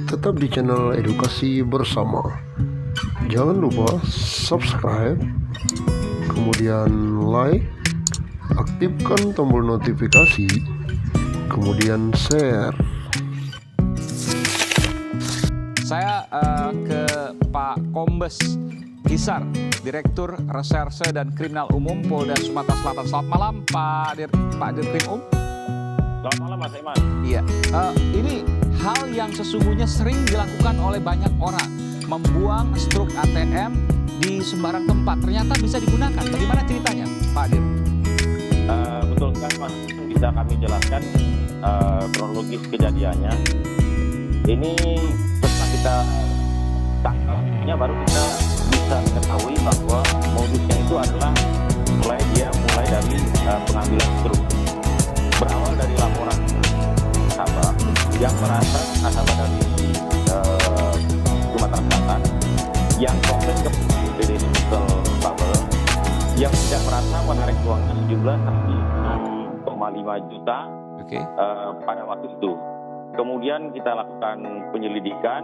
Tetap di channel Edukasi Bersama. Jangan lupa subscribe, kemudian like, aktifkan tombol notifikasi, kemudian share. Saya ke Pak Kombes Hisar, Direktur Reserse dan Kriminal Umum Polda Sumatera Selatan. Selamat malam, Pak Dirkrim. Selamat malam, Mas Iman. Iya, ini hal yang sesungguhnya sering dilakukan oleh banyak orang, membuang struk ATM di sembarang tempat. Ternyata bisa digunakan. Bagaimana ceritanya, Pak Dir? Betul kan, Mas. Bisa kami jelaskan kronologis kejadiannya. Ini setelah kita tangkapnya baru kita bisa mengetahui bahwa modusnya itu adalah mulai dari pengambilan struk. Berawal dari laporan nasabah yang merasa nasabah dari Sumatera Selatan yang komplain ke BPD Digital Bubble yang tidak merasa menarik uangnya sejumlah 1,5 juta pada waktu itu. Kemudian kita lakukan penyelidikan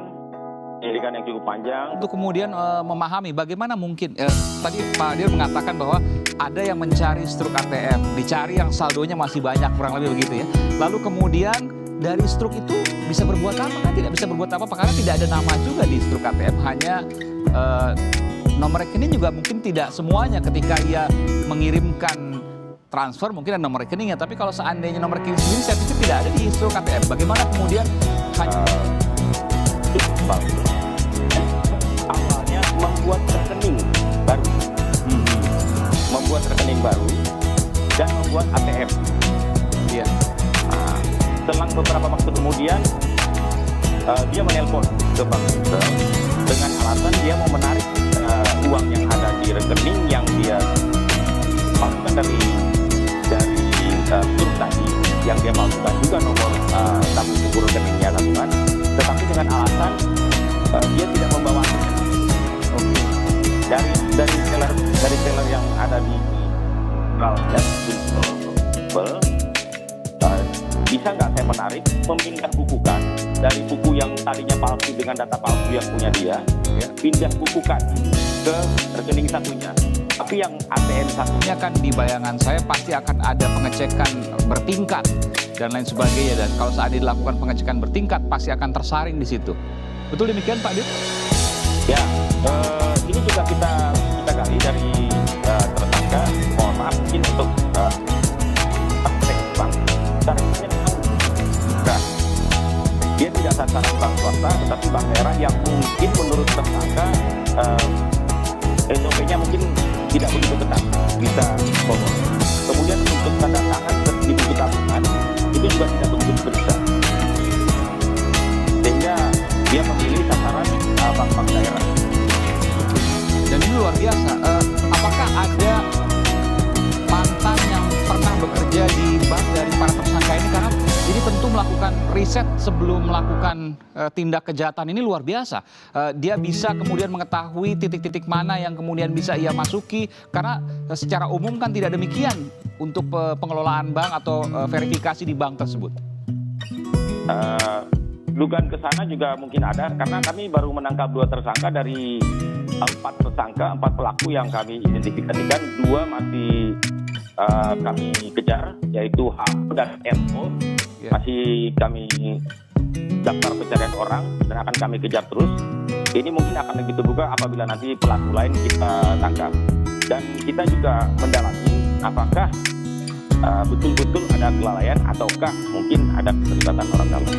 yang cukup panjang. Untuk kemudian memahami bagaimana mungkin, tadi Pak Dir mengatakan bahwa ada yang mencari struk ATM, dicari yang saldonya masih banyak, kurang lebih begitu ya. Lalu kemudian dari struk itu bisa berbuat apa? Kan tidak bisa berbuat apa-apa karena tidak ada nama juga di struk ATM, hanya nomor rekening juga mungkin tidak semuanya. Ketika ia mengirimkan transfer mungkin ada nomor rekeningnya, tapi kalau seandainya nomor rekening sendiri saya pikir tidak ada di struk ATM. Bagaimana kemudian awalnya membuat rekening baru, dan membuat ATM. Iya. Selang beberapa waktu kemudian dia menelpon ke Bank Indonesia dengan alasan dia mau menarik uang yang ada di rekening yang dia palsukan dari struk tadi, yang dia palsukan juga nomor tabung buku rekeningnya tabungan, tetapi dengan alasan dia tidak membawa dari seller yang ada di bisa nggak saya menarik, memindah bukukan dari buku yang tadinya palsu dengan data palsu yang punya dia, pindah bukukan ke rekening satunya. Tapi yang ATM satunya kan di bayangan saya pasti akan ada pengecekan bertingkat dan lain sebagainya, dan kalau saat dilakukan pengecekan bertingkat pasti akan tersaring di situ. Betul demikian, Pak Dir? Ya, ini juga kita gali dari tersangka. Mohon maaf mungkin untuk praktek bank. Dia tidak sasaran bank swasta, tetapi bank daerah yang mungkin menurut tersangka SOP-nya mungkin tidak begitu ketat, bisa bohong. Kemudian untuk tanda tangan di buku tabungan itu juga tidak begitu besar, sehingga dia memilih sasaran bank-bank daerah. Dan ini luar biasa. Apakah ada mantan yang pernah bekerja di bank dari para tersangka ini? Karena ini tentu melakukan riset sebelum melakukan tindak kejahatan ini luar biasa. Dia bisa kemudian mengetahui titik-titik mana yang kemudian bisa ia masuki. Karena secara umum kan tidak demikian untuk pengelolaan bank atau verifikasi di bank tersebut. Dugaan ke sana juga mungkin ada, karena kami baru menangkap 2 tersangka dari 4 pelaku yang kami identifikasikan. 2 masih kami kejar, yaitu H dan NO. Masih kami daftar pencarian orang dan akan kami kejar terus. Ini mungkin akan lebih terbuka apabila nanti pelaku lain kita tangkap. Dan kita juga mendalami apakah betul-betul ada kelalaian ataukah mungkin ada keterlibatan orang dalam.